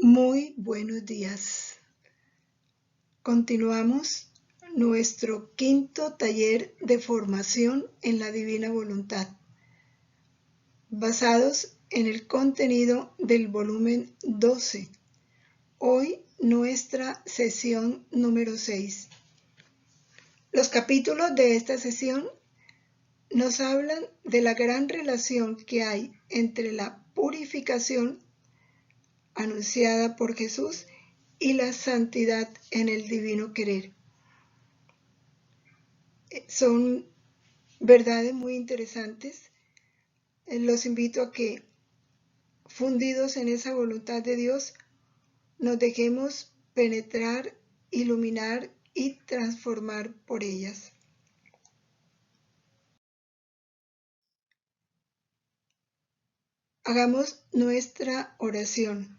Muy buenos días. Continuamos nuestro quinto taller de formación en la Divina Voluntad, basados en el contenido del volumen 12. Hoy nuestra sesión número 6. Los capítulos de esta sesión nos hablan de la gran relación que hay entre la purificación anunciada por Jesús y la santidad en el divino querer. Son verdades muy interesantes. Los invito a que, fundidos en esa voluntad de Dios, nos dejemos penetrar, iluminar y transformar por ellas. Hagamos nuestra oración.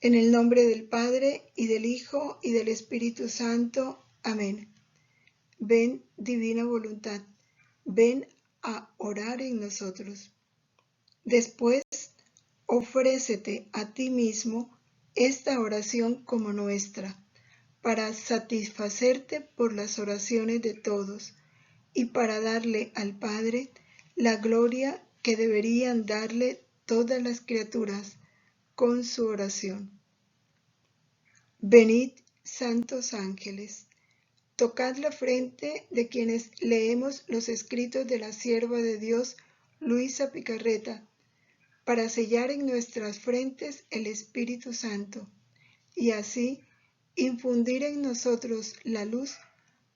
En el nombre del Padre, y del Hijo, y del Espíritu Santo. Amén. Ven, divina voluntad, ven a orar en nosotros. Después, ofrécete a ti mismo esta oración como nuestra, para satisfacerte por las oraciones de todos y para darle al Padre la gloria que deberían darle todas las criaturas con su oración. Venid, santos ángeles, tocad la frente de quienes leemos los escritos de la sierva de Dios, Luisa Picarreta, para sellar en nuestras frentes el Espíritu Santo, y así infundir en nosotros la luz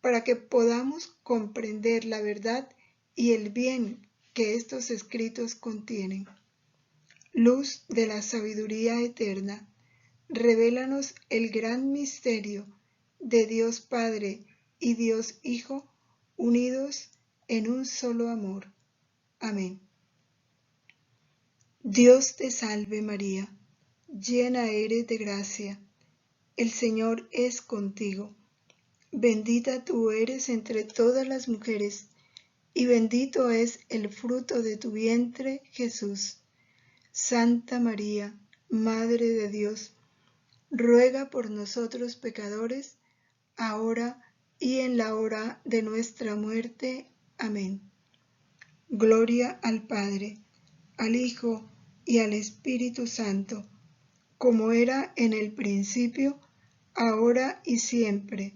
para que podamos comprender la verdad y el bien que estos escritos contienen. Luz de la sabiduría eterna, revélanos el gran misterio de Dios Padre y Dios Hijo, unidos en un solo amor. Amén. Dios te salve María, llena eres de gracia, el Señor es contigo. Bendita tú eres entre todas las mujeres, y bendito es el fruto de tu vientre, Jesús. Santa María, Madre de Dios, ruega por nosotros pecadores, ahora y en la hora de nuestra muerte. Amén. Gloria al Padre, al Hijo y al Espíritu Santo, como era en el principio, ahora y siempre,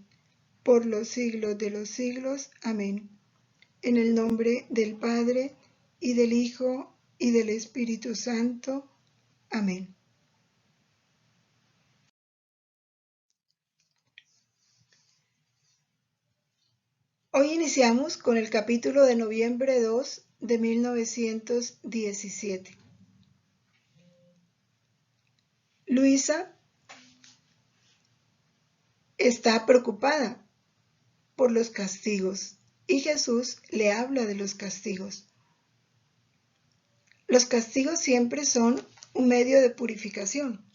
por los siglos de los siglos. Amén. En el nombre del Padre, y del Hijo, y del Espíritu Santo. Amén. Hoy iniciamos con el capítulo de noviembre 2 de 1917. Luisa está preocupada por los castigos y Jesús le habla de los castigos. Los castigos siempre son un medio de purificación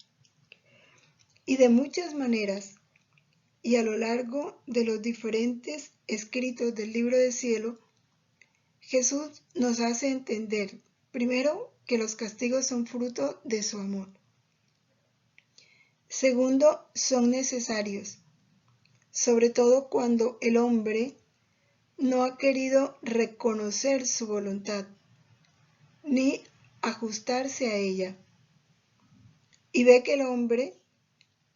y de muchas maneras, y a lo largo de los diferentes escritos del libro del cielo, Jesús nos hace entender, primero, que los castigos son fruto de su amor. Segundo, son necesarios, sobre todo cuando el hombre no ha querido reconocer su voluntad, ni ajustarse a ella, y ve que el hombre,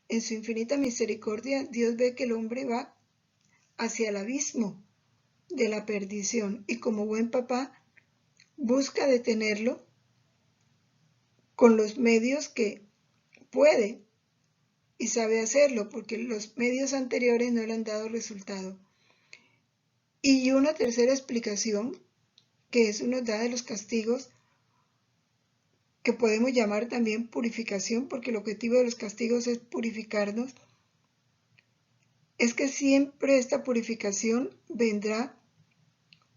en su infinita misericordia, Dios ve que el hombre va hacia el abismo de la perdición, y como buen papá, busca detenerlo con los medios que puede y sabe hacerlo, porque los medios anteriores no le han dado resultado. Y una tercera explicación que Jesús nos da de los castigos, que podemos llamar también purificación, porque el objetivo de los castigos es purificarnos, es que siempre esta purificación vendrá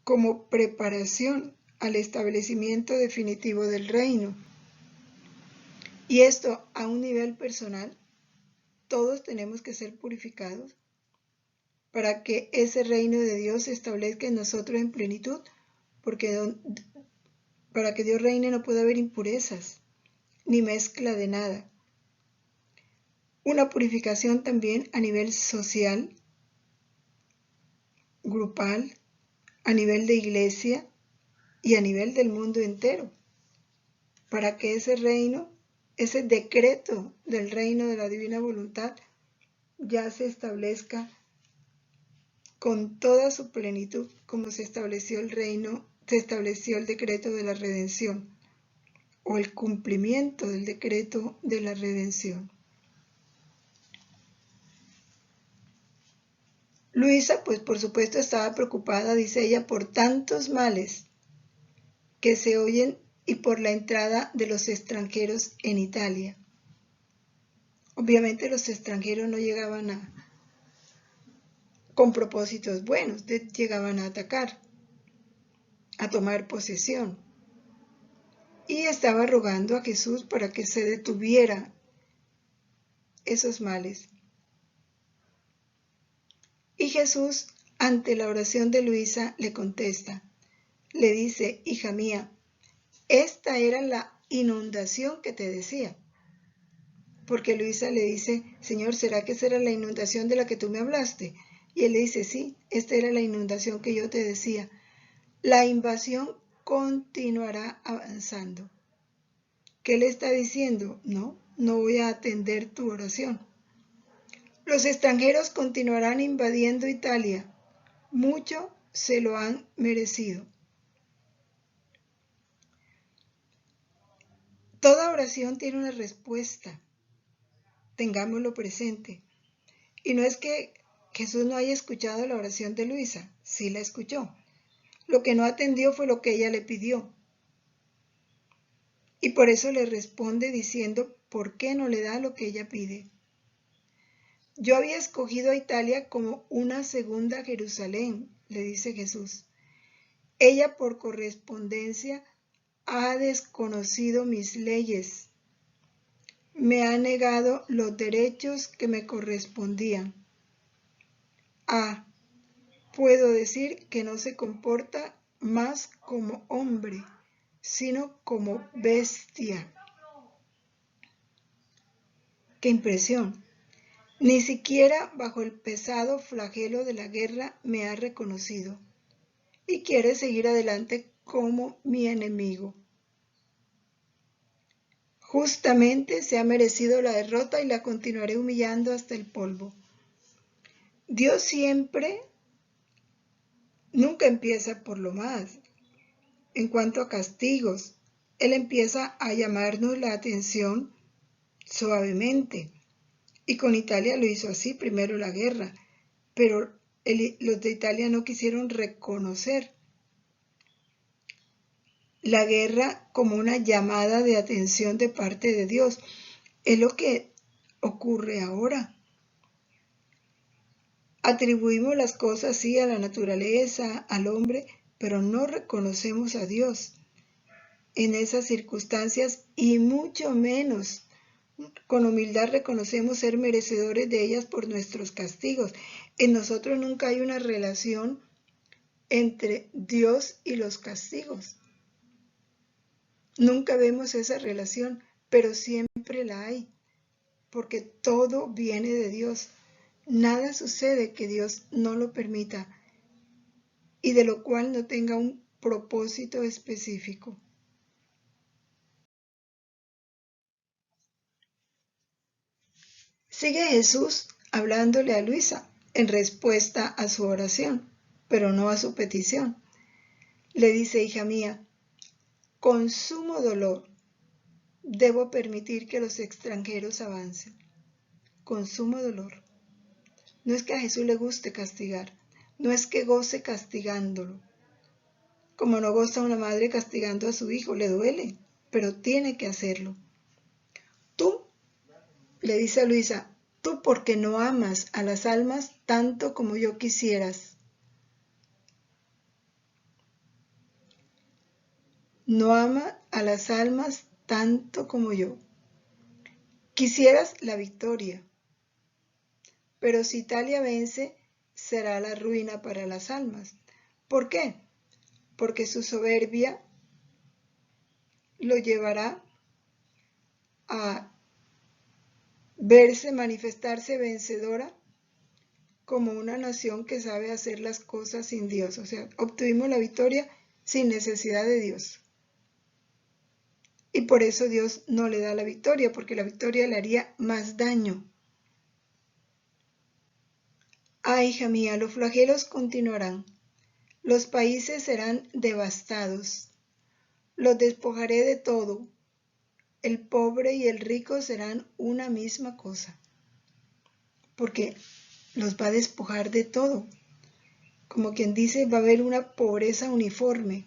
como preparación al establecimiento definitivo del reino. Y esto a un nivel personal, todos tenemos que ser purificados para que ese reino de Dios se establezca en nosotros en plenitud, porque para que Dios reine no puede haber impurezas, ni mezcla de nada. Una purificación también a nivel social, grupal, a nivel de iglesia y a nivel del mundo entero, para que ese reino, ese decreto del reino de la divina voluntad ya se establezca con toda su plenitud, como se estableció el reino, se estableció el decreto de la redención, o el cumplimiento del decreto de la redención. Luisa, pues por supuesto estaba preocupada, dice ella, por tantos males que se oyen y por la entrada de los extranjeros en Italia. Obviamente los extranjeros no llegaban con propósitos buenos, llegaban a atacar, a tomar posesión. Y estaba rogando a Jesús para que se detuviera esos males. Y Jesús, ante la oración de Luisa, le contesta, le dice, hija mía, esta era la inundación que te decía. Porque Luisa le dice, Señor, ¿será que esa era la inundación de la que tú me hablaste? Y él le dice, sí, esta era la inundación que yo te decía. La invasión continuará avanzando. ¿Qué le está diciendo? No voy a atender tu oración. Los extranjeros continuarán invadiendo Italia. Mucho se lo han merecido. Toda oración tiene una respuesta. Tengámoslo presente. Y no es que Jesús no haya escuchado la oración de Luisa, sí la escuchó. Lo que no atendió fue lo que ella le pidió. Y por eso le responde diciendo, ¿por qué no le da lo que ella pide? Yo había escogido a Italia como una segunda Jerusalén, le dice Jesús. Ella por correspondencia ha desconocido mis leyes. Me ha negado los derechos que me correspondían. Puedo decir que no se comporta más como hombre, sino como bestia. ¡Qué impresión! Ni siquiera bajo el pesado flagelo de la guerra me ha reconocido y quiere seguir adelante como mi enemigo. Justamente se ha merecido la derrota y la continuaré humillando hasta el polvo. Dios nunca empieza por lo más. En cuanto a castigos, Él empieza a llamarnos la atención suavemente. Y con Italia lo hizo así, primero la guerra, pero los de Italia no quisieron reconocer la guerra como una llamada de atención de parte de Dios. Es lo que ocurre ahora. Atribuimos las cosas sí a la naturaleza, al hombre, pero no reconocemos a Dios en esas circunstancias y mucho menos con humildad reconocemos ser merecedores de ellas por nuestros castigos. En nosotros nunca hay una relación entre Dios y los castigos. Nunca vemos esa relación, pero siempre la hay, porque todo viene de Dios. Nada sucede que Dios no lo permita y de lo cual no tenga un propósito específico. Sigue Jesús hablándole a Luisa en respuesta a su oración, pero no a su petición. Le dice, hija mía, con sumo dolor debo permitir que los extranjeros avancen. Con sumo dolor. No es que a Jesús le guste castigar, no es que goce castigándolo. Como no goza una madre castigando a su hijo, le duele, pero tiene que hacerlo. Tú, le dice a Luisa, tú porque no amas a las almas tanto como yo quisieras. No ama a las almas tanto como yo. Quisieras la victoria, pero si Italia vence, será la ruina para las almas. ¿Por qué? Porque su soberbia lo llevará a manifestarse vencedora como una nación que sabe hacer las cosas sin Dios. O sea, obtuvimos la victoria sin necesidad de Dios. Y por eso Dios no le da la victoria, porque la victoria le haría más daño. Ah, hija mía, los flagelos continuarán. Los países serán devastados. Los despojaré de todo. El pobre y el rico serán una misma cosa. Porque los va a despojar de todo. Como quien dice, va a haber una pobreza uniforme.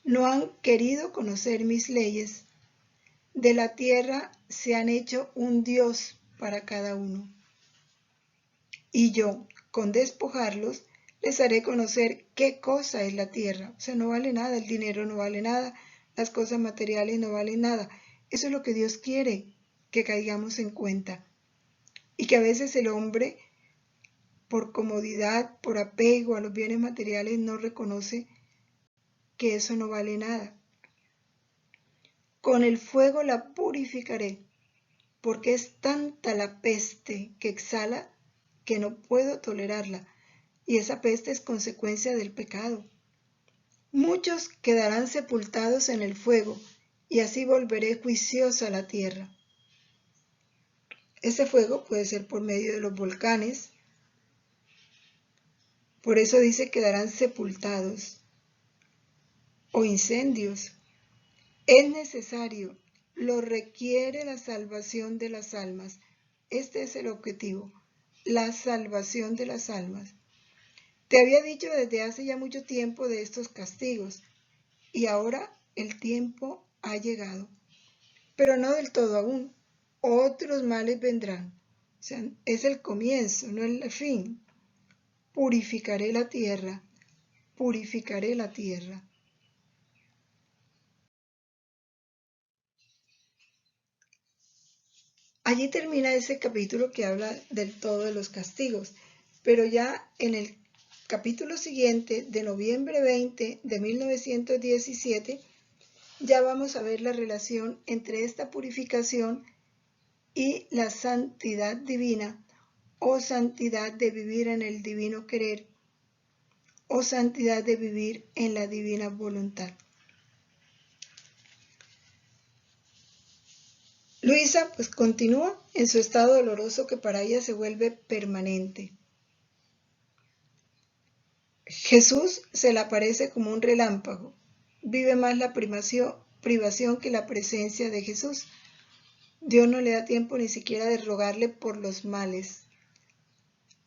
No han querido conocer mis leyes. De la tierra se han hecho un Dios para cada uno. Y yo, con despojarlos, les haré conocer qué cosa es la tierra. O sea, no vale nada, el dinero no vale nada, las cosas materiales no valen nada. Eso es lo que Dios quiere que caigamos en cuenta. Y que a veces el hombre, por comodidad, por apego a los bienes materiales, no reconoce que eso no vale nada. Con el fuego la purificaré, porque es tanta la peste que exhala que no puedo tolerarla, y esa peste es consecuencia del pecado. Muchos quedarán sepultados en el fuego, y así volveré juiciosa a la tierra. Ese fuego puede ser por medio de los volcanes, por eso dice quedarán sepultados, o incendios. Es necesario, lo requiere la salvación de las almas. Este es el objetivo, la salvación de las almas. Te había dicho desde hace ya mucho tiempo de estos castigos, y ahora el tiempo ha llegado. Pero no del todo aún. Otros males vendrán. O sea, es el comienzo, no el fin. Purificaré la tierra, purificaré la tierra. Allí termina ese capítulo que habla del todo de los castigos, pero ya en el capítulo siguiente, de noviembre 20 de 1917, ya vamos a ver la relación entre esta purificación y la santidad divina, o santidad de vivir en el divino querer, o santidad de vivir en la divina voluntad. Luisa pues continúa en su estado doloroso que para ella se vuelve permanente. Jesús se le aparece como un relámpago. Vive más la privación que la presencia de Jesús. Dios no le da tiempo ni siquiera de rogarle por los males,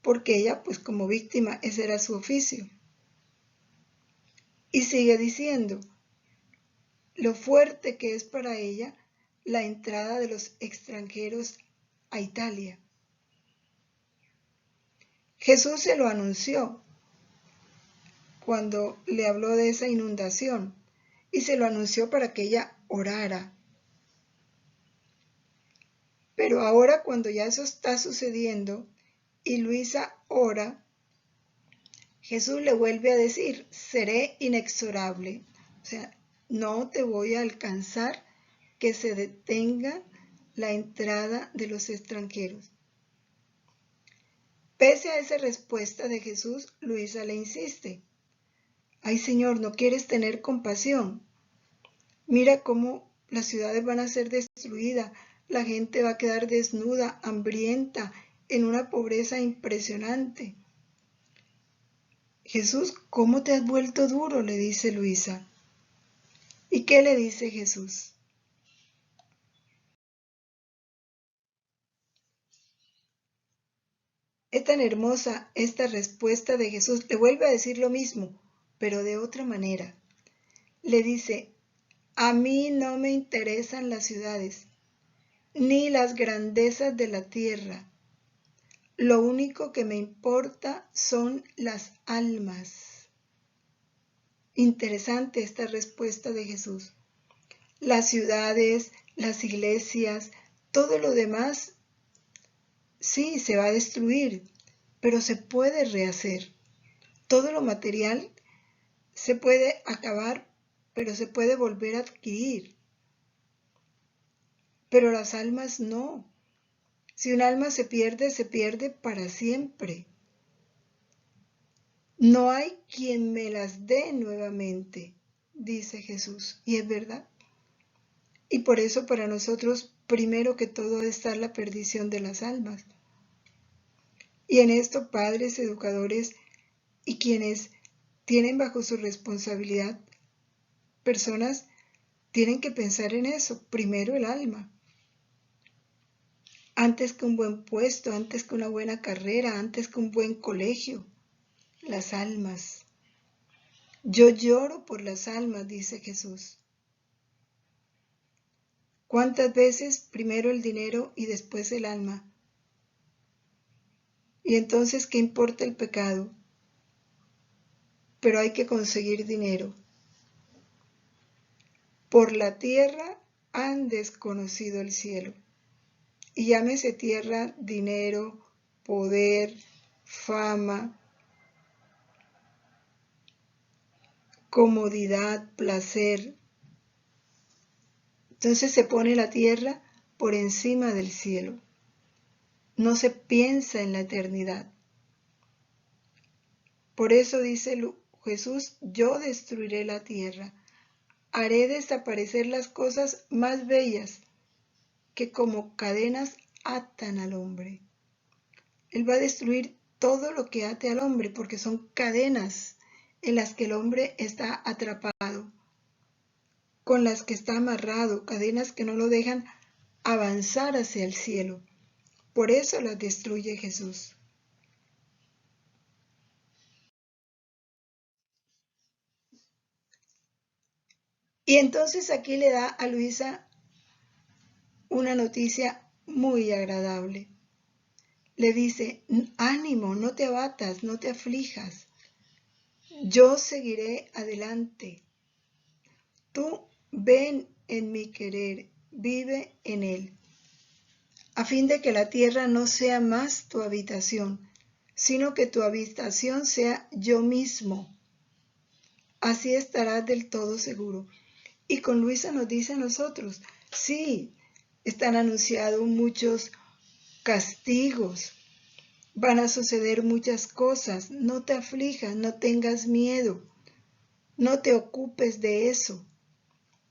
porque ella pues como víctima ese era su oficio. Y sigue diciendo lo fuerte que es para ella la entrada de los extranjeros a Italia. Jesús se lo anunció cuando le habló de esa inundación y se lo anunció para que ella orara. Pero ahora cuando ya eso está sucediendo y Luisa ora, Jesús le vuelve a decir, seré inexorable. O sea, no te voy a alcanzar que se detenga la entrada de los extranjeros. Pese a esa respuesta de Jesús, Luisa le insiste. Ay, Señor, ¿no quieres tener compasión? Mira cómo las ciudades van a ser destruidas, la gente va a quedar desnuda, hambrienta, en una pobreza impresionante. Jesús, ¿cómo te has vuelto duro?, le dice Luisa. ¿Y qué le dice Jesús? Es tan hermosa esta respuesta de Jesús. Le vuelve a decir lo mismo, pero de otra manera. Le dice, a mí no me interesan las ciudades, ni las grandezas de la tierra. Lo único que me importa son las almas. Interesante esta respuesta de Jesús. Las ciudades, las iglesias, todo lo demás, sí, se va a destruir, pero se puede rehacer. Todo lo material se puede acabar, pero se puede volver a adquirir. pero las almas no. Si un alma se pierde para siempre. No hay quien me las dé nuevamente, dice Jesús, y es verdad. Y por eso para nosotros, primero que todo, está la perdición de las almas. Y en esto, padres, educadores y quienes tienen bajo su responsabilidad personas, tienen que pensar en eso, primero el alma. Antes que un buen puesto, antes que una buena carrera, antes que un buen colegio, las almas. Yo lloro por las almas, dice Jesús. ¿Cuántas veces primero el dinero y después el alma? Y entonces, ¿qué importa el pecado? Pero hay que conseguir dinero. Por la tierra han desconocido el cielo. Y llámese tierra, dinero, poder, fama, comodidad, placer. Entonces se pone la tierra por encima del cielo. No se piensa en la eternidad. Por eso dice Jesús, yo destruiré la tierra. Haré desaparecer las cosas más bellas que como cadenas atan al hombre. Él va a destruir todo lo que ate al hombre porque son cadenas en las que el hombre está atrapado, con las que está amarrado, cadenas que no lo dejan avanzar hacia el cielo. Por eso las destruye Jesús. Y entonces aquí le da a Luisa una noticia muy agradable. Le dice, ánimo, no te abatas, no te aflijas. Yo seguiré adelante. Tú ven en mi querer, vive en él, a fin de que la tierra no sea más tu habitación, sino que tu habitación sea yo mismo. Así estarás del todo seguro. Y con Luisa nos dice a nosotros, sí, están anunciados muchos castigos, van a suceder muchas cosas, no te aflijas, no tengas miedo, no te ocupes de eso,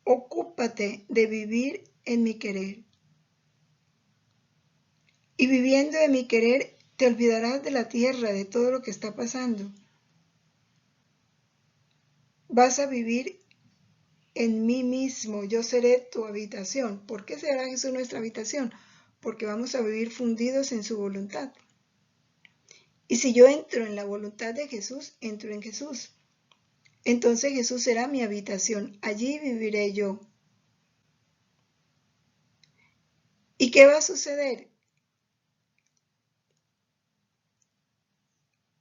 ocúpate de vivir en mi querer. Y viviendo en mi querer, te olvidarás de la tierra, de todo lo que está pasando. Vas a vivir en mí mismo, yo seré tu habitación. ¿Por qué será Jesús nuestra habitación? Porque vamos a vivir fundidos en su voluntad. Y si yo entro en la voluntad de Jesús, entro en Jesús. Entonces Jesús será mi habitación, allí viviré yo. ¿Y qué va a suceder?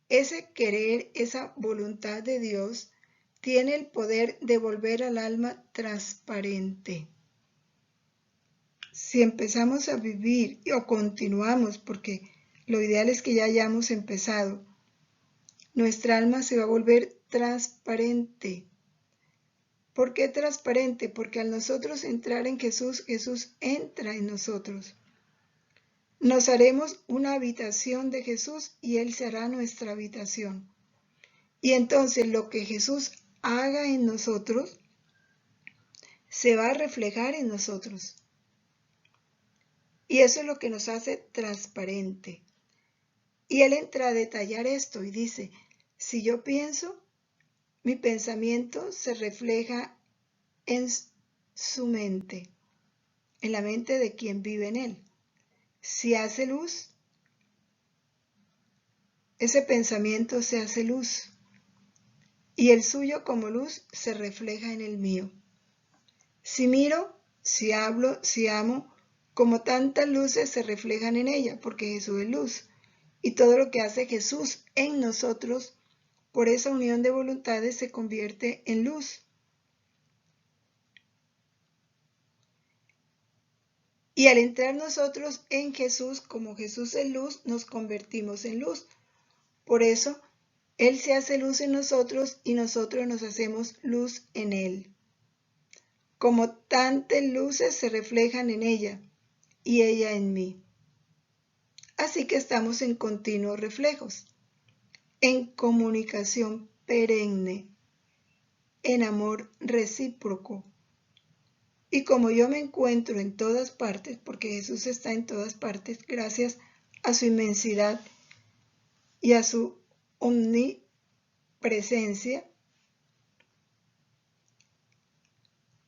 Ese querer, esa voluntad de Dios, tiene el poder de volver al alma transparente. Si empezamos a vivir o continuamos, porque lo ideal es que ya hayamos empezado, nuestra alma se va a volver transparente. ¿Por qué transparente? Porque al nosotros entrar en Jesús, Jesús entra en nosotros. Nos haremos una habitación de Jesús y Él será nuestra habitación. Y entonces lo que Jesús haga en nosotros se va a reflejar en nosotros. Y eso es lo que nos hace transparente. Y Él entra a detallar esto y dice, si yo pienso, mi pensamiento se refleja en su mente, en la mente de quien vive en Él. Si hace luz, ese pensamiento se hace luz y el suyo como luz se refleja en el mío. Si miro, si hablo, si amo, como tantas luces se reflejan en ella, porque Jesús es luz. Y todo lo que hace Jesús en nosotros, por esa unión de voluntades, se convierte en luz. Y al entrar nosotros en Jesús, como Jesús es luz, nos convertimos en luz. Por eso, Él se hace luz en nosotros y nosotros nos hacemos luz en Él. Como tantas luces se reflejan en ella, y ella en mí. Así que estamos en continuos reflejos, en comunicación perenne, en amor recíproco. Y como yo me encuentro en todas partes, porque Jesús está en todas partes gracias a su inmensidad y a su omnipresencia,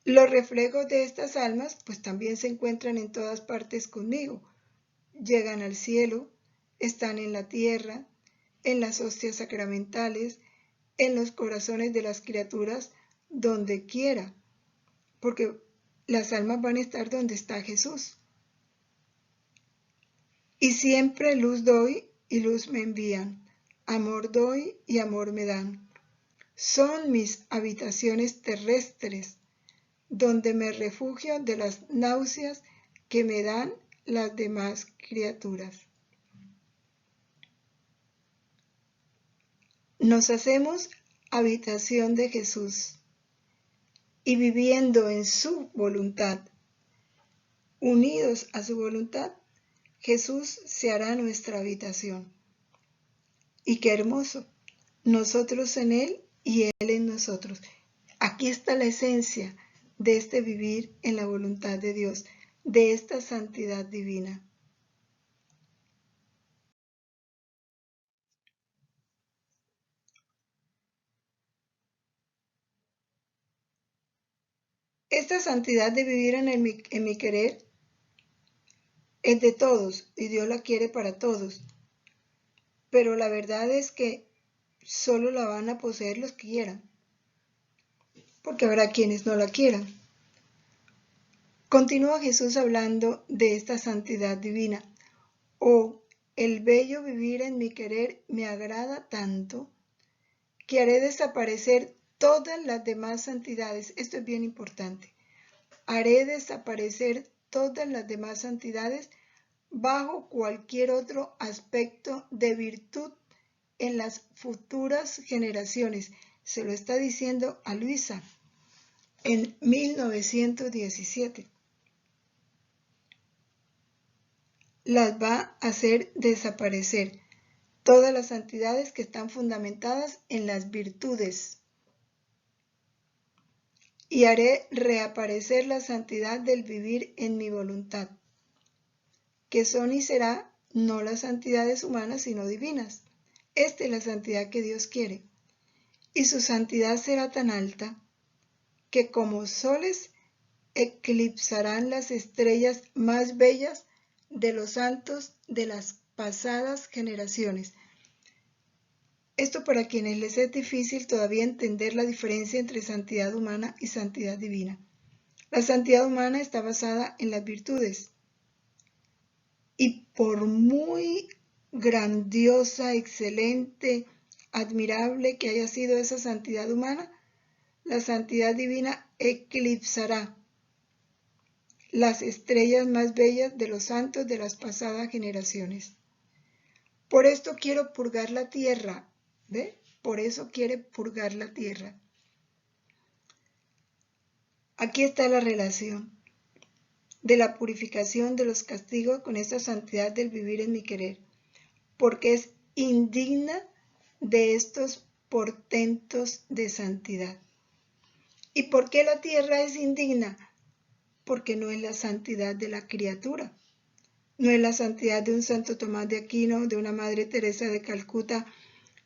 los reflejos de estas almas pues también se encuentran en todas partes conmigo. Llegan al cielo, están en la tierra, en las hostias sacramentales, en los corazones de las criaturas, donde quiera, porque las almas van a estar donde está Jesús. Y siempre luz doy y luz me envían, amor doy y amor me dan. Son mis habitaciones terrestres, donde me refugio de las náuseas que me dan las demás criaturas. Nos hacemos habitación de Jesús y viviendo en su voluntad, unidos a su voluntad, Jesús se hará nuestra habitación. Y qué hermoso, nosotros en Él y Él en nosotros. Aquí está la esencia de este vivir en la voluntad de Dios, de esta santidad divina. Esta santidad de vivir en mi querer es de todos y Dios la quiere para todos. Pero la verdad es que solo la van a poseer los que quieran, porque habrá quienes no la quieran. Continúa Jesús hablando de esta santidad divina. Oh, el bello vivir en mi querer me agrada tanto que haré desaparecer todas las demás santidades. Esto es bien importante. Haré desaparecer todas las demás santidades bajo cualquier otro aspecto de virtud en las futuras generaciones. Se lo está diciendo a Luisa en 1917. Las va a hacer desaparecer todas las santidades que están fundamentadas en las virtudes. Y haré reaparecer la santidad del vivir en mi voluntad, que son y será no las santidades humanas, sino divinas. Esta es la santidad que Dios quiere. Y su santidad será tan alta que como soles eclipsarán las estrellas más bellas de los santos de las pasadas generaciones. Esto para quienes les es difícil todavía entender la diferencia entre santidad humana y santidad divina. La santidad humana está basada en las virtudes. Y por muy grandiosa, excelente, admirable que haya sido esa santidad humana, la santidad divina eclipsará las estrellas más bellas de los santos de las pasadas generaciones. Por esto quiero purgar la tierra, ¿ve? Por eso quiere purgar la tierra. Aquí está la relación de la purificación de los castigos con esta santidad del vivir en mi querer, porque es indigna de estos portentos de santidad. ¿Y por qué la tierra es indigna? Porque no es la santidad de la criatura, no es la santidad de un Santo Tomás de Aquino, de una Madre Teresa de Calcuta,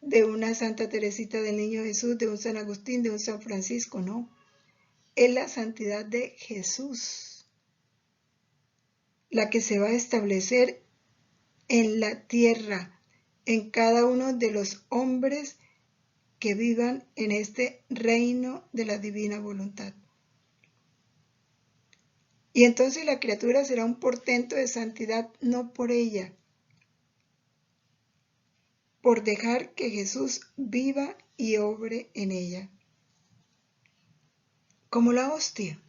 de una Santa Teresita del Niño Jesús, de un San Agustín, de un San Francisco, no. Es la santidad de Jesús, la que se va a establecer en la tierra, en cada uno de los hombres que vivan en este reino de la divina voluntad. Y entonces la criatura será un portento de santidad no por ella, por dejar que Jesús viva y obre en ella. Como la hostia.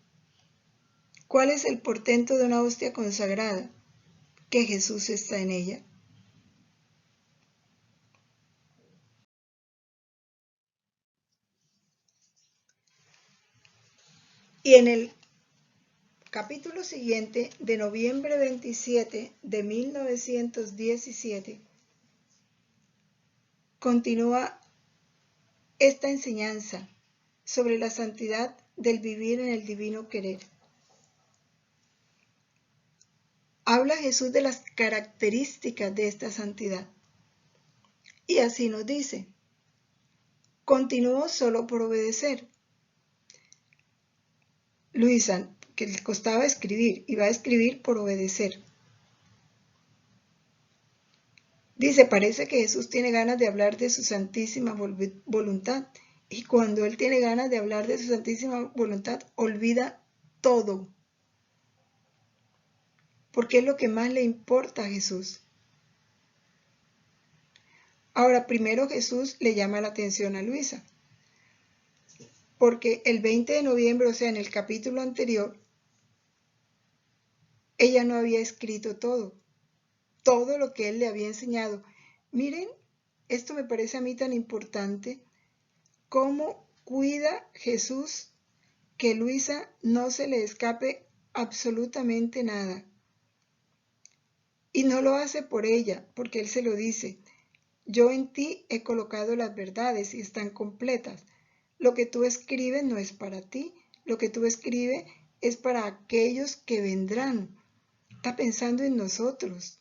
¿Cuál es el portento de una hostia consagrada? Que Jesús está en ella. Y en el capítulo siguiente, de noviembre 27 de 1917, continúa esta enseñanza sobre la santidad del vivir en el divino querer. Habla Jesús de las características de esta santidad. Y así nos dice: continúo solo por obedecer. Luisa, que le costaba escribir, iba a escribir por obedecer. Dice, parece que Jesús tiene ganas de hablar de su santísima voluntad. Y cuando Él tiene ganas de hablar de su santísima voluntad, olvida todo. Porque es lo que más le importa a Jesús. Ahora, primero Jesús le llama la atención a Luisa. Porque el 20 de noviembre, o sea, en el capítulo anterior, ella no había escrito todo lo que Él le había enseñado. Miren, esto me parece a mí tan importante, cómo cuida Jesús que Luisa no se le escape absolutamente nada. Y no lo hace por ella, porque Él se lo dice: yo en ti he colocado las verdades y están completas. Lo que tú escribes no es para ti, lo que tú escribes es para aquellos que vendrán. Está pensando en nosotros,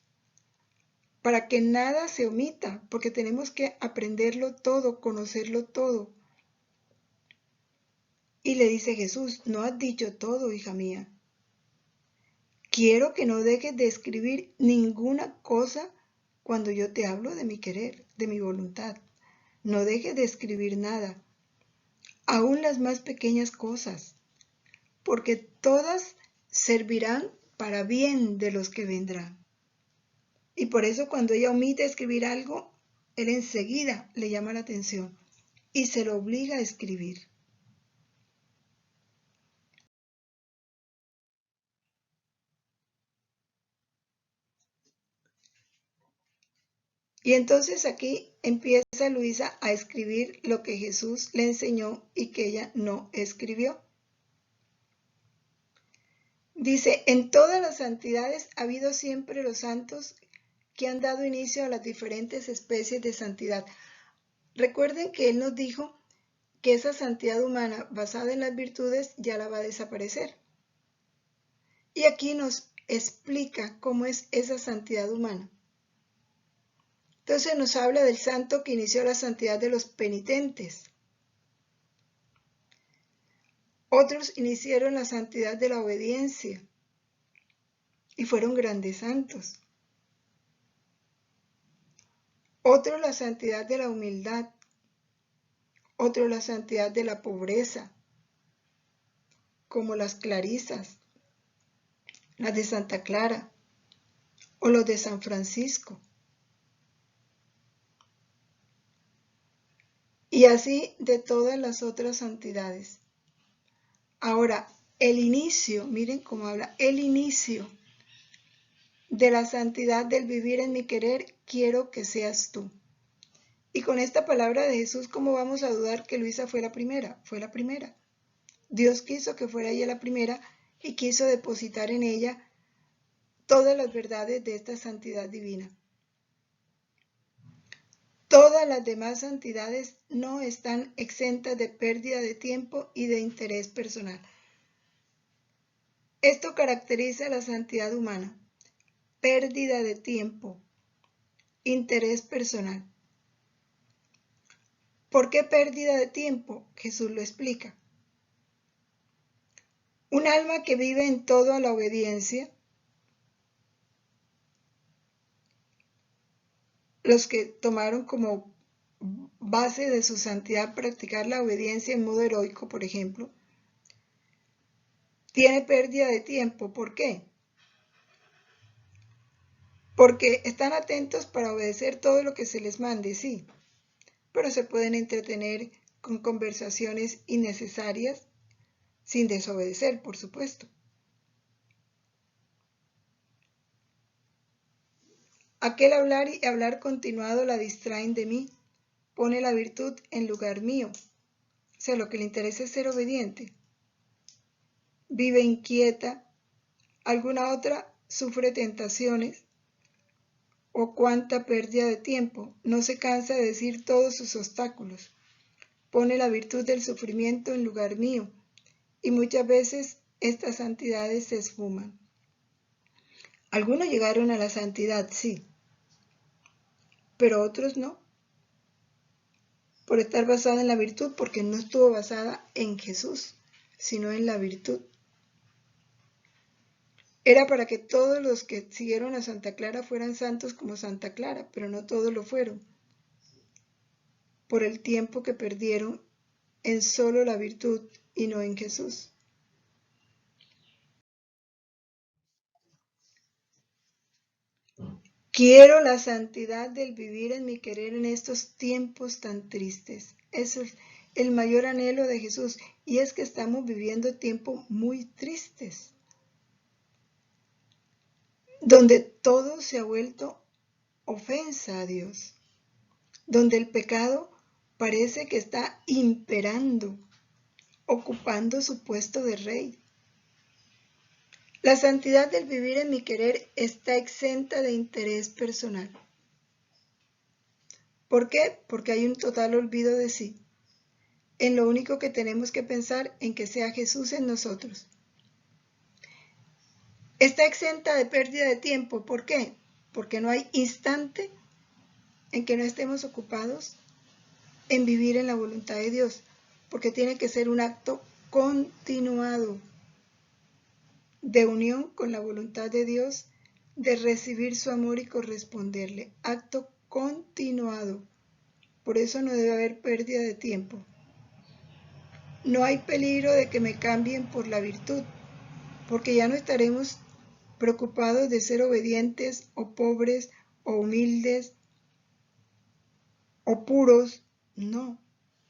para que nada se omita, porque tenemos que aprenderlo todo, conocerlo todo. Y le dice Jesús: no has dicho todo, hija mía. Quiero que no dejes de escribir ninguna cosa cuando yo te hablo de mi querer, de mi voluntad. No dejes de escribir nada, aún las más pequeñas cosas, porque todas servirán para bien de los que vendrán. Y por eso cuando ella omite escribir algo, Él enseguida le llama la atención y se lo obliga a escribir. Y entonces aquí empieza Luisa a escribir lo que Jesús le enseñó y que ella no escribió. Dice, en todas las santidades ha habido siempre los santos que han dado inicio a las diferentes especies de santidad. Recuerden que Él nos dijo que esa santidad humana basada en las virtudes ya la va a desaparecer. Y aquí nos explica cómo es esa santidad humana. Entonces nos habla del santo que inició la santidad de los penitentes. Otros iniciaron la santidad de la obediencia y fueron grandes santos. Otros la santidad de la humildad. Otros la santidad de la pobreza, como las clarisas, las de Santa Clara o los de San Francisco. Y así de todas las otras santidades. Ahora, el inicio, miren cómo habla, el inicio de la santidad del vivir en mi querer, quiero que seas tú. Y con esta palabra de Jesús, ¿cómo vamos a dudar que Luisa fue la primera? Fue la primera. Dios quiso que fuera ella la primera y quiso depositar en ella todas las verdades de esta santidad divina. Todas las demás santidades no están exentas de pérdida de tiempo y de interés personal. Esto caracteriza a la santidad humana: pérdida de tiempo, interés personal. ¿Por qué pérdida de tiempo? Jesús lo explica. Un alma que vive en todo a la obediencia, los que tomaron como base de su santidad practicar la obediencia en modo heroico, por ejemplo, tiene pérdida de tiempo. ¿Por qué? Porque están atentos para obedecer todo lo que se les mande, sí, pero se pueden entretener con conversaciones innecesarias sin desobedecer, por supuesto. Aquel hablar y hablar continuado la distraen de mí, pone la virtud en lugar mío. O sea, lo que le interesa es ser obediente. Vive inquieta, alguna otra sufre tentaciones o cuánta pérdida de tiempo. No se cansa de decir todos sus obstáculos. Pone la virtud del sufrimiento en lugar mío, y muchas veces estas santidades se esfuman. Algunos llegaron a la santidad, sí, pero otros no, por estar basada en la virtud, porque no estuvo basada en Jesús, sino en la virtud. Era para que todos los que siguieron a Santa Clara fueran santos como Santa Clara, pero no todos lo fueron, por el tiempo que perdieron en solo la virtud y no en Jesús. Quiero la santidad del vivir en mi querer en estos tiempos tan tristes. Eso es el mayor anhelo de Jesús. Y es que estamos viviendo tiempos muy tristes, donde todo se ha vuelto ofensa a Dios, donde el pecado parece que está imperando, ocupando su puesto de rey. La santidad del vivir en mi querer está exenta de interés personal. ¿Por qué? Porque hay un total olvido de sí. En lo único que tenemos que pensar en que sea Jesús en nosotros. Está exenta de pérdida de tiempo. ¿Por qué? Porque no hay instante en que no estemos ocupados en vivir en la voluntad de Dios, porque tiene que ser un acto continuado de unión con la voluntad de Dios, de recibir su amor y corresponderle. Acto continuado. Por eso no debe haber pérdida de tiempo. No hay peligro de que me cambien por la virtud, porque ya no estaremos preocupados de ser obedientes o pobres o humildes o puros, no,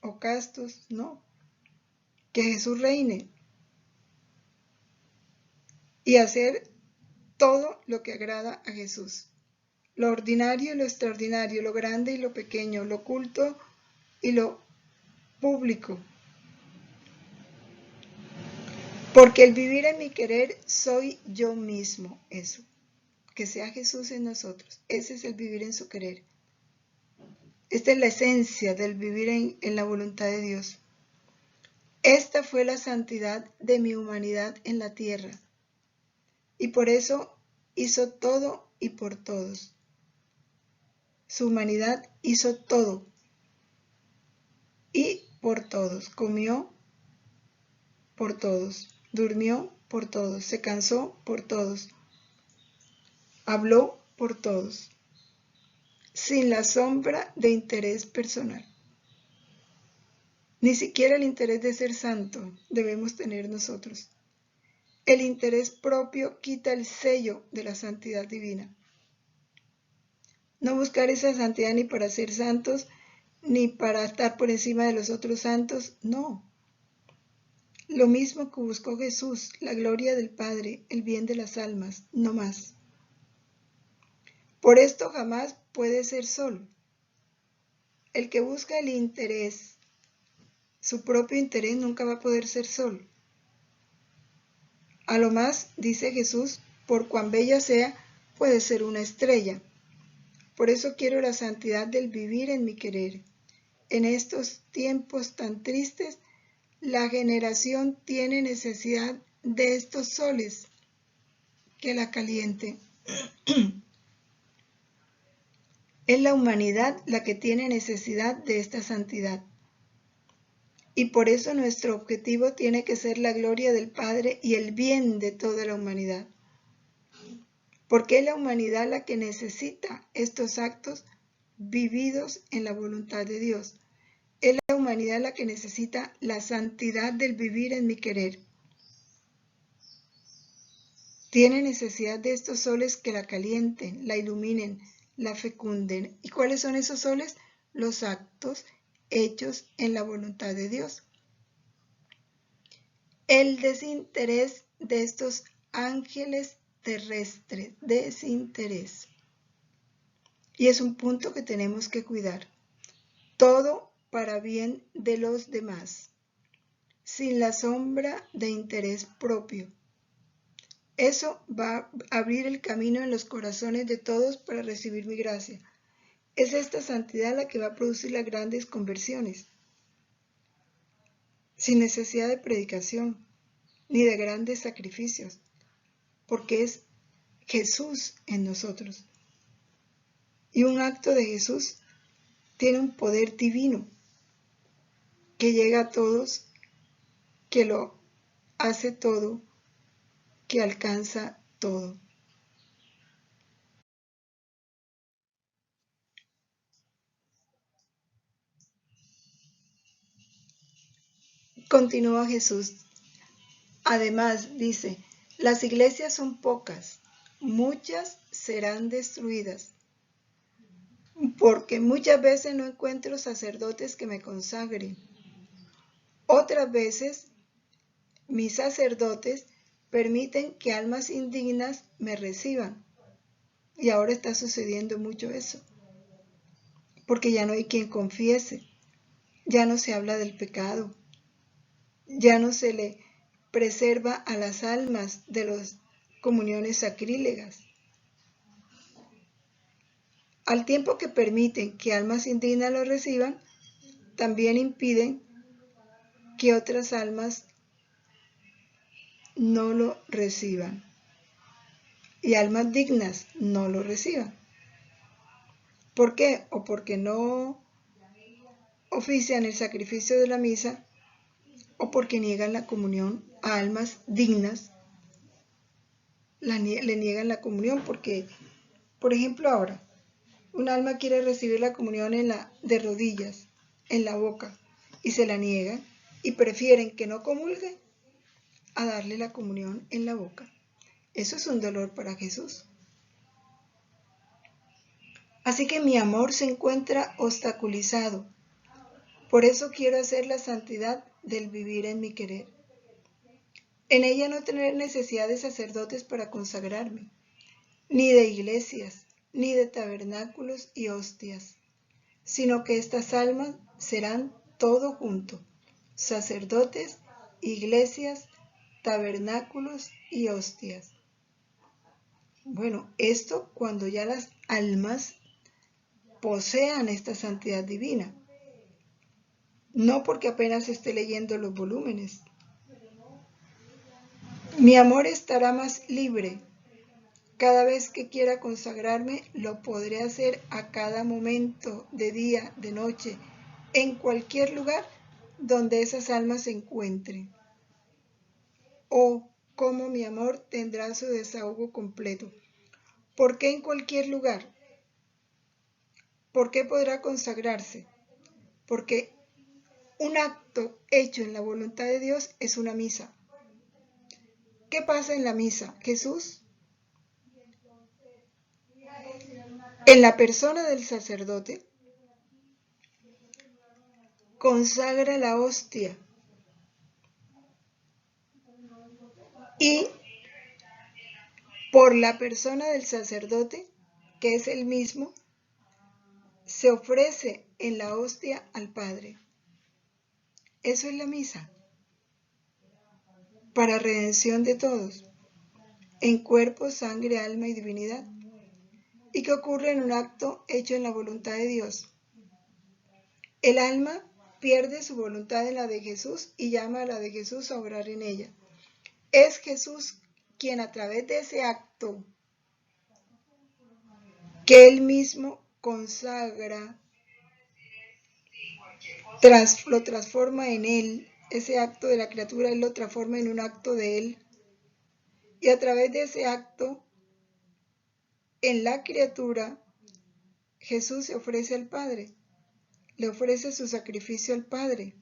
o castos, no. Que Jesús reine y hacer todo lo que agrada a Jesús. Lo ordinario y lo extraordinario, lo grande y lo pequeño, lo oculto y lo público. Porque el vivir en mi querer soy yo mismo, eso. Que sea Jesús en nosotros. Ese es el vivir en su querer. Esta es la esencia del vivir en la voluntad de Dios. Esta fue la santidad de mi humanidad en la tierra. Y por eso hizo todo y por todos. Su humanidad hizo todo y por todos. Comió por todos. Durmió por todos. Se cansó por todos. Habló por todos. Sin la sombra de interés personal. Ni siquiera el interés de ser santo debemos tener nosotros. El interés propio quita el sello de la santidad divina. No buscar esa santidad ni para ser santos, ni para estar por encima de los otros santos, no. Lo mismo que buscó Jesús, la gloria del Padre, el bien de las almas, no más. Por esto jamás puede ser solo. El que busca el interés, su propio interés, nunca va a poder ser solo. A lo más, dice Jesús, por cuán bella sea, puede ser una estrella. Por eso quiero la santidad del vivir en mi querer. En estos tiempos tan tristes, la generación tiene necesidad de estos soles que la calienten. Es la humanidad la que tiene necesidad de esta santidad. Y por eso nuestro objetivo tiene que ser la gloria del Padre y el bien de toda la humanidad. Porque es la humanidad la que necesita estos actos vividos en la voluntad de Dios. Es la humanidad la que necesita la santidad del vivir en mi querer. Tiene necesidad de estos soles que la calienten, la iluminen, la fecunden. ¿Y cuáles son esos soles? Los actos hechos en la voluntad de Dios. El desinterés de estos ángeles terrestres, desinterés. Y es un punto que tenemos que cuidar. Todo para bien de los demás, sin la sombra de interés propio. Eso va a abrir el camino en los corazones de todos para recibir mi gracia. Es esta santidad la que va a producir las grandes conversiones, sin necesidad de predicación ni de grandes sacrificios, porque es Jesús en nosotros. Y un acto de Jesús tiene un poder divino que llega a todos, que lo hace todo, que alcanza todo. Continúa Jesús. Además, dice, las iglesias son pocas, muchas serán destruidas, porque muchas veces no encuentro sacerdotes que me consagren. Otras veces, mis sacerdotes permiten que almas indignas me reciban. Y ahora está sucediendo mucho eso, porque ya no hay quien confiese, ya no se habla del pecado, ya no se le preserva a las almas de las comuniones sacrílegas. Al tiempo que permiten que almas indignas lo reciban, también impiden que otras almas no lo reciban y almas dignas no lo reciban. ¿Por qué? O porque no ofician el sacrificio de la misa, o porque niegan la comunión a almas dignas, le niegan la comunión porque, por ejemplo, ahora, un alma quiere recibir la comunión de rodillas, en la boca, y se la niegan, y prefieren que no comulgue a darle la comunión en la boca. Eso es un dolor para Jesús. Así que mi amor se encuentra obstaculizado. Por eso quiero hacer la santidad del vivir en mi querer. En ella no tener necesidad de sacerdotes para consagrarme, ni de iglesias, ni de tabernáculos y hostias, sino que estas almas serán todo junto, sacerdotes, iglesias, tabernáculos y hostias. Bueno, esto cuando ya las almas posean esta santidad divina, no porque apenas esté leyendo los volúmenes. Mi amor estará más libre. Cada vez que quiera consagrarme, lo podré hacer a cada momento, de día, de noche, en cualquier lugar donde esas almas se encuentren. Oh, cómo mi amor tendrá su desahogo completo. ¿Por qué en cualquier lugar? ¿Por qué podrá consagrarse? Porque un acto hecho en la voluntad de Dios es una misa. ¿Qué pasa en la misa? Jesús, en la persona del sacerdote, consagra la hostia y por la persona del sacerdote, que es el mismo, se ofrece en la hostia al Padre. Eso es la misa, para redención de todos, en cuerpo, sangre, alma y divinidad, y que ocurre en un acto hecho en la voluntad de Dios. El alma pierde su voluntad en la de Jesús y llama a la de Jesús a obrar en ella. Es Jesús quien a través de ese acto que él mismo consagra, lo transforma en él, ese acto de la criatura, él lo transforma en un acto de él, y a través de ese acto, en la criatura, Jesús se ofrece al Padre, le ofrece su sacrificio al Padre.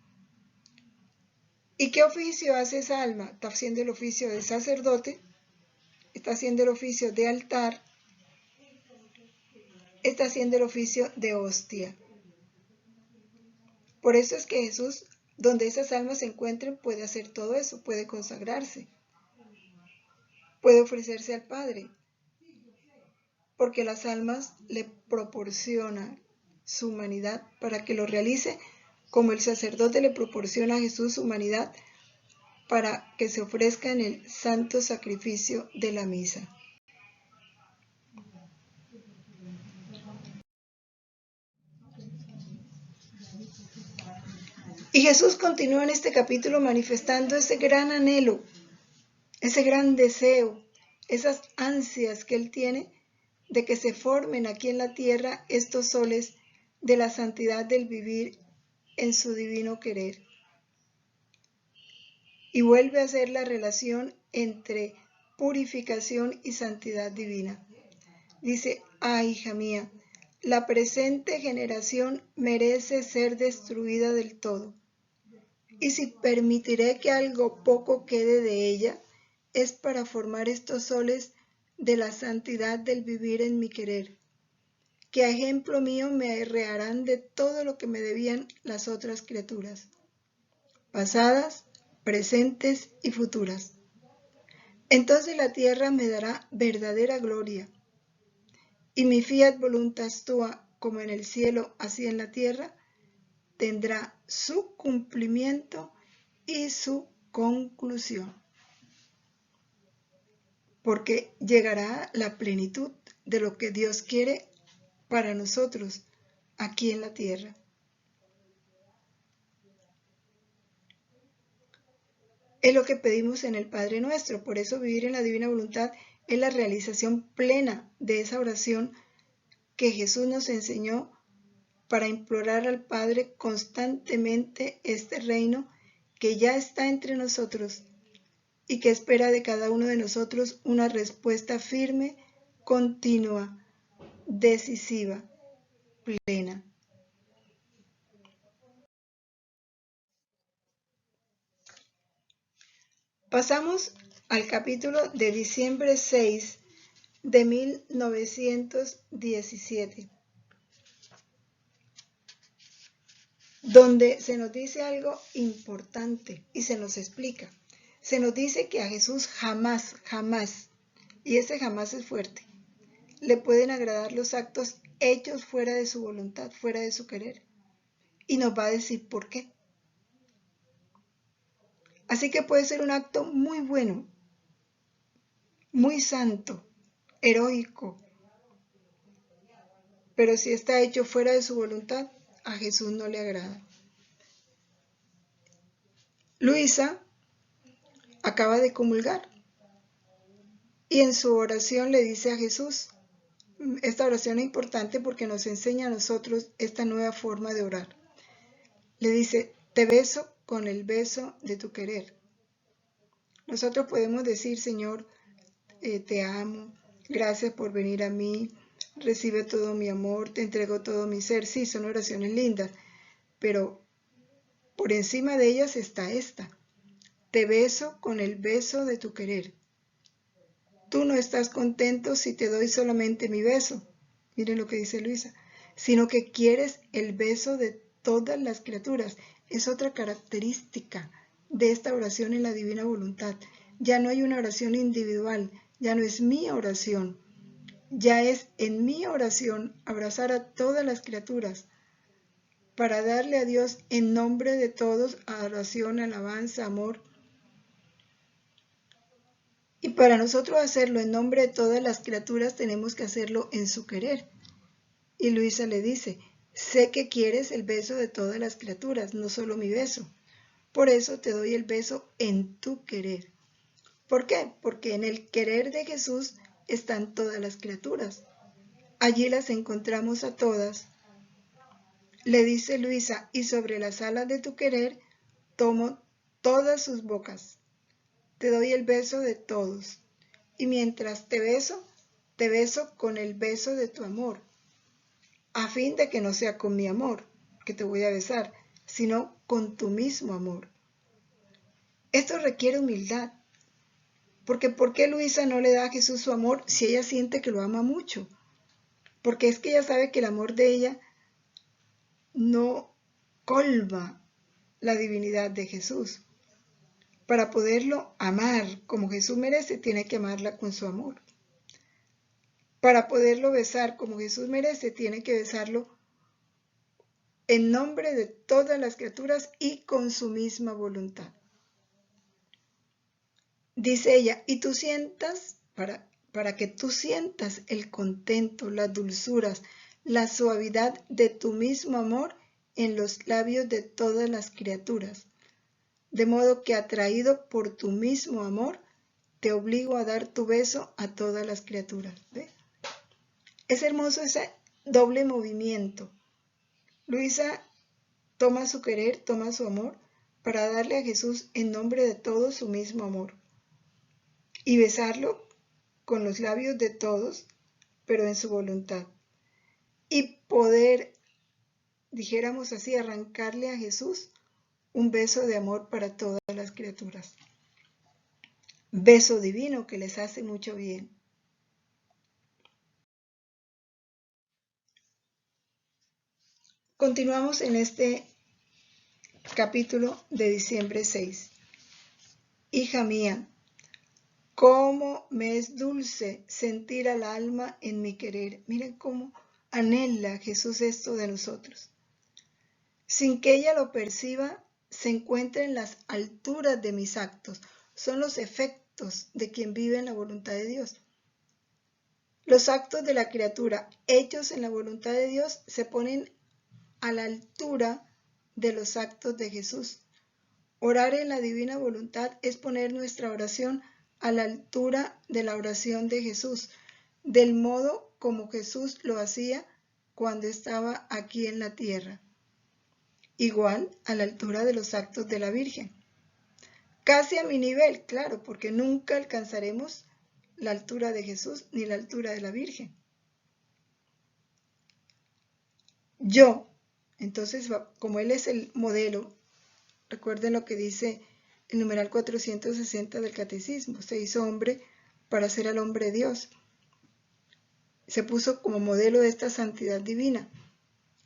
¿Y qué oficio hace esa alma? Está haciendo el oficio de sacerdote, está haciendo el oficio de altar, está haciendo el oficio de hostia. Por eso es que Jesús, donde esas almas se encuentren, puede hacer todo eso, puede consagrarse, puede ofrecerse al Padre, porque las almas le proporcionan su humanidad para que lo realice, como el sacerdote le proporciona a Jesús su humanidad para que se ofrezca en el santo sacrificio de la misa. Y Jesús continúa en este capítulo manifestando ese gran anhelo, ese gran deseo, esas ansias que Él tiene de que se formen aquí en la tierra estos soles de la santidad del vivir en su divino querer. Y vuelve a hacer la relación entre purificación y santidad divina. Dice: ah, hija mía, la presente generación merece ser destruida del todo. Y si permitiré que algo poco quede de ella, es para formar estos soles de la santidad del vivir en mi querer, que a ejemplo mío me arrearán de todo lo que me debían las otras criaturas, pasadas, presentes y futuras. Entonces la tierra me dará verdadera gloria, y mi fiat voluntas tua, como en el cielo, así en la tierra, tendrá su cumplimiento y su conclusión. Porque llegará la plenitud de lo que Dios quiere para nosotros aquí en la tierra. Es lo que pedimos en el Padre Nuestro. Por eso vivir en la divina voluntad es la realización plena de esa oración que Jesús nos enseñó para implorar al Padre constantemente este reino que ya está entre nosotros y que espera de cada uno de nosotros una respuesta firme, continua, decisiva, plena. Pasamos al capítulo de diciembre 6 de 1917, donde se nos dice algo importante y se nos explica. Se nos dice que a Jesús jamás, y ese jamás es fuerte, le pueden agradar los actos hechos fuera de su voluntad, fuera de su querer. Y nos va a decir por qué. Así que puede ser un acto muy bueno, muy santo, heroico, pero si está hecho fuera de su voluntad, a Jesús no le agrada. Luisa acaba de comulgar y en su oración le dice a Jesús, esta oración es importante porque nos enseña a nosotros esta nueva forma de orar. Le dice: te beso con el beso de tu querer. Nosotros podemos decir: Señor, te amo, gracias por venir a mí, recibe todo mi amor, te entrego todo mi ser. Sí, son oraciones lindas, pero por encima de ellas está esta: te beso con el beso de tu querer. Tú no estás contento si te doy solamente mi beso, miren lo que dice Luisa, sino que quieres el beso de todas las criaturas. Es otra característica de esta oración en la divina voluntad. Ya no hay una oración individual, ya no es mi oración, ya es en mi oración abrazar a todas las criaturas para darle a Dios en nombre de todos adoración, alabanza, amor. Y para nosotros hacerlo en nombre de todas las criaturas tenemos que hacerlo en su querer. Y Luisa le dice: sé que quieres el beso de todas las criaturas, no solo mi beso. Por eso te doy el beso en tu querer. ¿Por qué? Porque en el querer de Jesús están todas las criaturas. Allí las encontramos a todas. Le dice Luisa: y sobre las alas de tu querer tomo todas sus bocas. Te doy el beso de todos. Y mientras te beso con el beso de tu amor, a fin de que no sea con mi amor que te voy a besar, sino con tu mismo amor. Esto requiere humildad, porque ¿por qué Luisa no le da a Jesús su amor si ella siente que lo ama mucho? Porque es que ella sabe que el amor de ella no colma la divinidad de Jesús. Para poderlo amar como Jesús merece, tiene que amarla con su amor. Para poderlo besar como Jesús merece, tiene que besarlo en nombre de todas las criaturas y con su misma voluntad. Dice ella, y tú sientas, para que tú sientas el contento, las dulzuras, la suavidad de tu mismo amor en los labios de todas las criaturas. De modo que atraído por tu mismo amor, te obligo a dar tu beso a todas las criaturas. ¿Ve? Es hermoso ese doble movimiento. Luisa toma su querer, toma su amor, para darle a Jesús en nombre de todos su mismo amor. Y besarlo con los labios de todos, pero en su voluntad. Y poder, dijéramos así, arrancarle a Jesús un beso de amor para todas las criaturas. Beso divino que les hace mucho bien. Continuamos en este capítulo de diciembre 6. Hija mía, cómo me es dulce sentir al alma en mi querer. Miren cómo anhela Jesús esto de nosotros. Sin que ella lo perciba, se encuentra en las alturas de mis actos. Son los efectos de quien vive en la voluntad de Dios. Los actos de la criatura hechos en la voluntad de Dios se ponen a la altura de los actos de Jesús. Orar en la divina voluntad es poner nuestra oración a la altura de la oración de Jesús, del modo como Jesús lo hacía cuando estaba aquí en la tierra. Igual a la altura de los actos de la Virgen. Casi a mi nivel, claro, porque nunca alcanzaremos la altura de Jesús ni la altura de la Virgen. Yo, entonces, como Él es el modelo, recuerden lo que dice el numeral 460 del Catecismo, se hizo hombre para ser al hombre Dios. Se puso como modelo de esta santidad divina.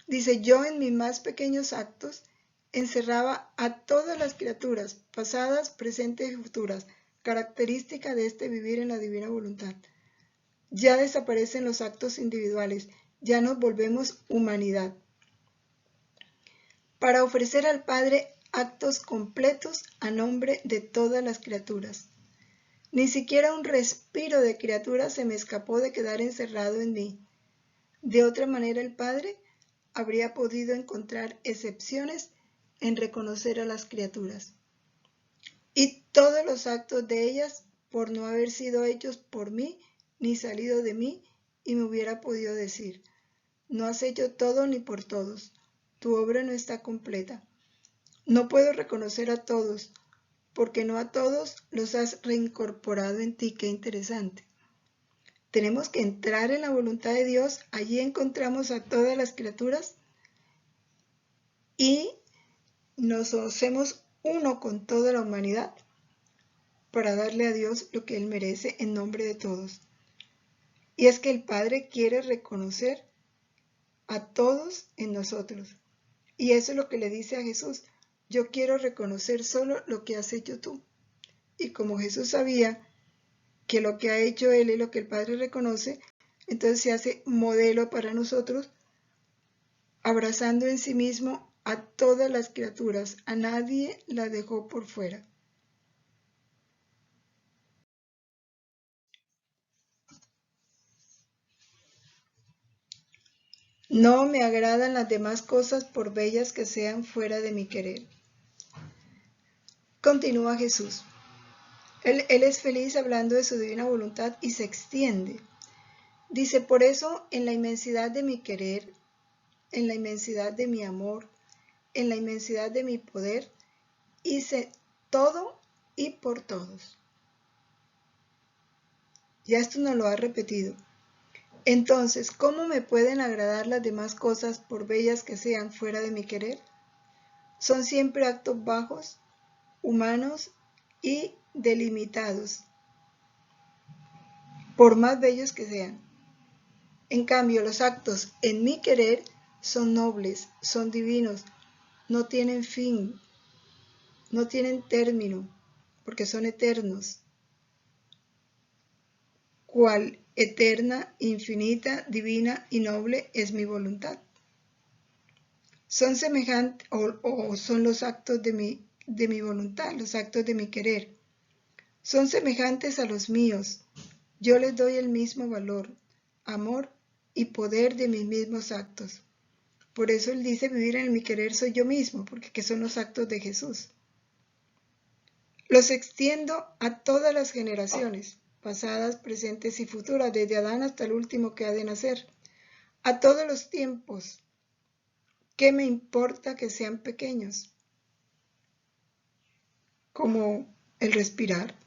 Dice, yo en mis más pequeños actos encerraba a todas las criaturas, pasadas, presentes y futuras, característica de este vivir en la divina voluntad. Ya desaparecen los actos individuales, ya nos volvemos humanidad. Para ofrecer al Padre actos completos a nombre de todas las criaturas. Ni siquiera un respiro de criatura se me escapó de quedar encerrado en mí. De otra manera el Padre habría podido encontrar excepciones en reconocer a las criaturas. Y todos los actos de ellas, por no haber sido hechos por mí, ni salido de mí, y me hubiera podido decir, no has hecho todo ni por todos, tu obra no está completa. No puedo reconocer a todos, porque no a todos los has reincorporado en ti. Qué interesante. Tenemos que entrar en la voluntad de Dios, allí encontramos a todas las criaturas y nos hacemos uno con toda la humanidad para darle a Dios lo que Él merece en nombre de todos. Y es que el Padre quiere reconocer a todos en nosotros. Y eso es lo que le dice a Jesús. Yo quiero reconocer solo lo que has hecho tú. Y como Jesús sabía que lo que ha hecho Él es lo que el Padre reconoce, entonces se hace modelo para nosotros, abrazando en sí mismo a todas las criaturas, a nadie la dejó por fuera. No me agradan las demás cosas por bellas que sean fuera de mi querer. Continúa Jesús. Él es feliz hablando de su divina voluntad y se extiende. Dice, por eso en la inmensidad de mi querer, en la inmensidad de mi amor, en la inmensidad de mi poder, hice todo y por todos. Ya esto nos lo ha repetido. Entonces, ¿cómo me pueden agradar las demás cosas por bellas que sean fuera de mi querer? Son siempre actos bajos, humanos y delimitados, por más bellos que sean. En cambio, los actos en mi querer son nobles, son divinos, no tienen fin, no tienen término, porque son eternos. Cual eterna, infinita, divina y noble es mi voluntad. Son semejantes o son los actos de mi voluntad, los actos de mi querer. Son semejantes a los míos. Yo les doy el mismo valor, amor y poder de mis mismos actos. Por eso él dice, vivir en mi querer soy yo mismo, porque ¿qué son los actos de Jesús? Los extiendo a todas las generaciones, pasadas, presentes y futuras, desde Adán hasta el último que ha de nacer, a todos los tiempos. ¿Qué me importa que sean pequeños? Como el respirar.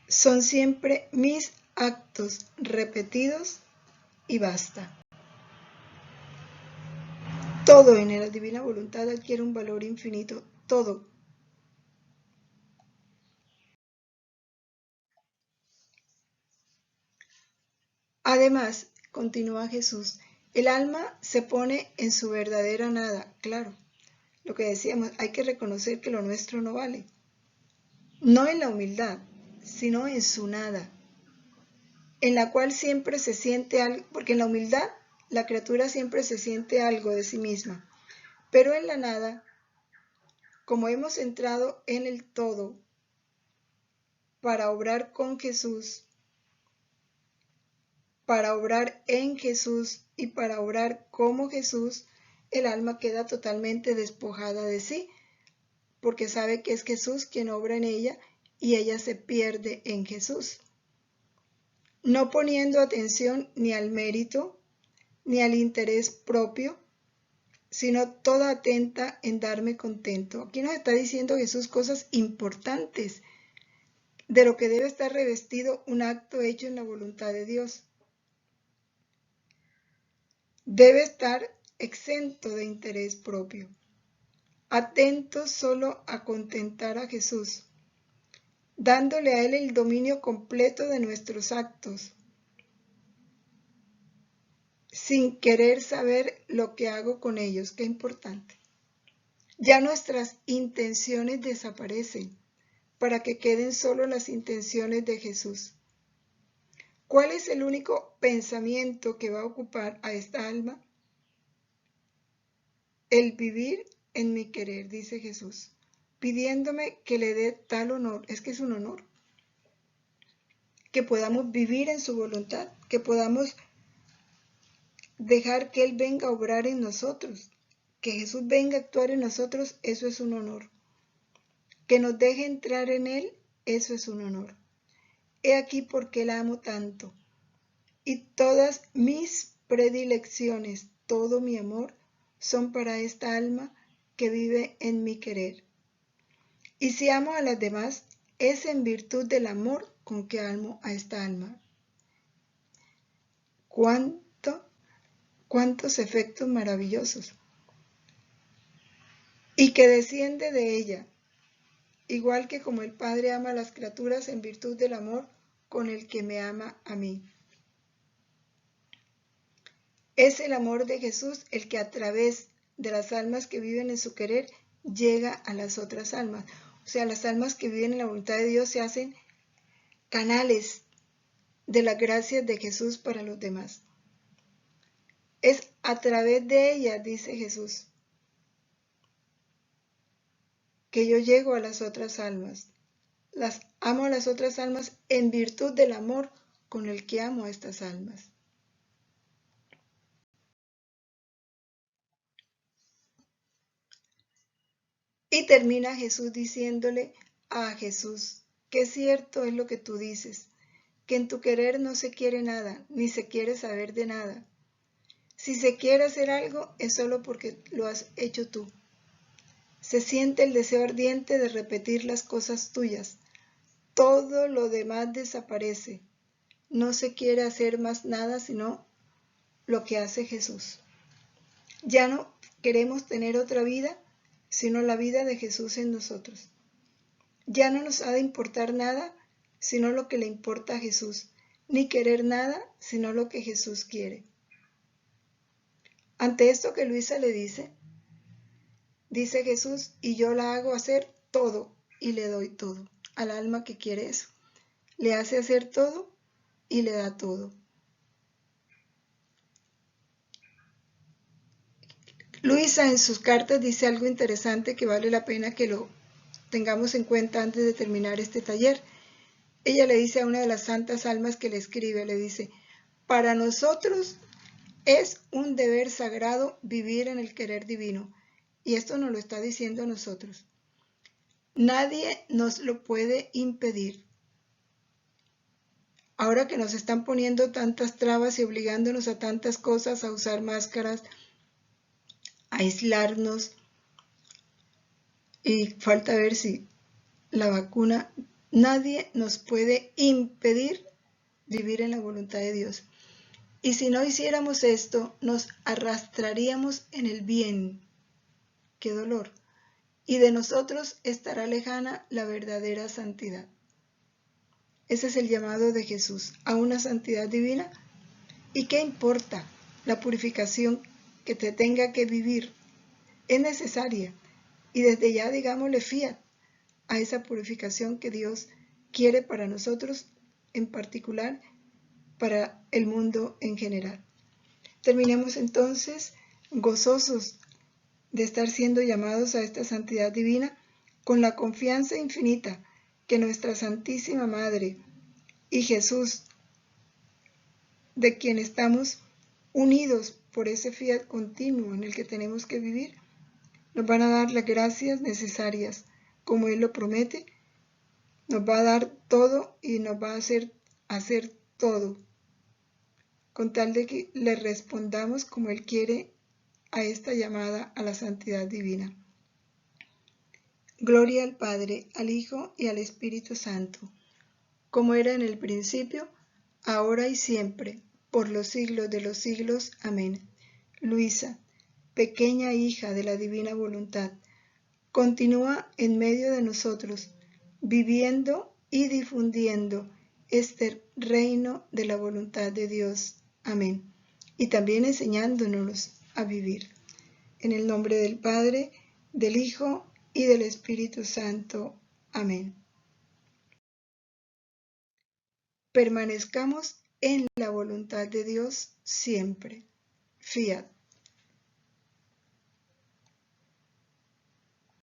Son siempre mis actos repetidos y basta. Todo en la divina voluntad adquiere un valor infinito, todo. Además, continúa Jesús, el alma se pone en su verdadera nada, claro. Lo que decíamos, hay que reconocer que lo nuestro no vale. No en la humildad, sino en su nada, en la cual siempre se siente algo, porque en la humildad la criatura siempre se siente algo de sí misma, pero en la nada, como hemos entrado en el todo para obrar con Jesús, para obrar en Jesús y para obrar como Jesús, el alma queda totalmente despojada de sí, porque sabe que es Jesús quien obra en ella y ella se pierde en Jesús, no poniendo atención ni al mérito ni al interés propio, sino toda atenta en darme contento. Aquí nos está diciendo Jesús cosas importantes de lo que debe estar revestido un acto hecho en la voluntad de Dios. Debe estar exento de interés propio, atento solo a contentar a Jesús, dándole a Él el dominio completo de nuestros actos, sin querer saber lo que hago con ellos. Qué importante. Ya nuestras intenciones desaparecen para que queden solo las intenciones de Jesús. ¿Cuál es el único pensamiento que va a ocupar a esta alma? El vivir en mi querer, dice Jesús, pidiéndome que le dé tal honor, es que es un honor, que podamos vivir en su voluntad, que podamos dejar que Él venga a obrar en nosotros, que Jesús venga a actuar en nosotros, eso es un honor. Que nos deje entrar en Él, eso es un honor. He aquí por qué la amo tanto, y todas mis predilecciones, todo mi amor, son para esta alma que vive en mi querer. Y si amo a las demás, es en virtud del amor con que amo a esta alma. ¿Cuántos efectos maravillosos! Y que desciende de ella, igual que como el Padre ama a las criaturas en virtud del amor con el que me ama a mí. Es el amor de Jesús el que a través de las almas que viven en su querer llega a las otras almas. O sea, las almas que viven en la voluntad de Dios se hacen canales de las gracias de Jesús para los demás. Es a través de ellas, dice Jesús, que yo llego a las otras almas. Las amo a las otras almas en virtud del amor con el que amo a estas almas. Y termina Jesús diciéndole a Jesús, que cierto es lo que tú dices, que en tu querer no se quiere nada, ni se quiere saber de nada. Si se quiere hacer algo, es solo porque lo has hecho tú. Se siente el deseo ardiente de repetir las cosas tuyas. Todo lo demás desaparece. No se quiere hacer más nada sino lo que hace Jesús. Ya no queremos tener otra vida, sino la vida de Jesús en nosotros. Ya no nos ha de importar nada, sino lo que le importa a Jesús, ni querer nada, sino lo que Jesús quiere. Ante esto que Luisa le dice Jesús, y yo la hago hacer todo y le doy todo. Al alma que quiere eso, le hace hacer todo y le da todo. Luisa en sus cartas dice algo interesante que vale la pena que lo tengamos en cuenta antes de terminar este taller. Ella le dice a una de las santas almas que le escribe, le dice, para nosotros es un deber sagrado vivir en el querer divino. Y esto nos lo está diciendo a nosotros. Nadie nos lo puede impedir. Ahora que nos están poniendo tantas trabas y obligándonos a tantas cosas, a usar máscaras, a aislarnos, y falta ver si la vacuna, nadie nos puede impedir vivir en la voluntad de Dios. Y si no hiciéramos esto, nos arrastraríamos en el bien. ¡Qué dolor! Y de nosotros estará lejana la verdadera santidad. Ese es el llamado de Jesús a una santidad divina. ¿Y qué importa la purificación que te tenga que vivir? Es necesaria. Y desde ya, digámosle fiat a esa purificación que Dios quiere para nosotros, en particular para el mundo en general. Terminemos entonces gozosos de estar siendo llamados a esta santidad divina con la confianza infinita que nuestra Santísima Madre y Jesús, de quien estamos unidos por ese fiat continuo en el que tenemos que vivir, nos van a dar las gracias necesarias, como Él lo promete, nos va a dar todo y nos va a hacer todo, con tal de que le respondamos como Él quiere a esta llamada a la santidad divina. Gloria al Padre, al Hijo y al Espíritu Santo, como era en el principio, ahora y siempre, por los siglos de los siglos. Amén. Luisa, pequeña hija de la divina voluntad, continúa en medio de nosotros, viviendo y difundiendo este reino de la voluntad de Dios. Amén. Y también enseñándonos a vivir. En el nombre del Padre, del Hijo y del Espíritu Santo. Amén. Permanezcamos en la voluntad de Dios siempre. Fiat.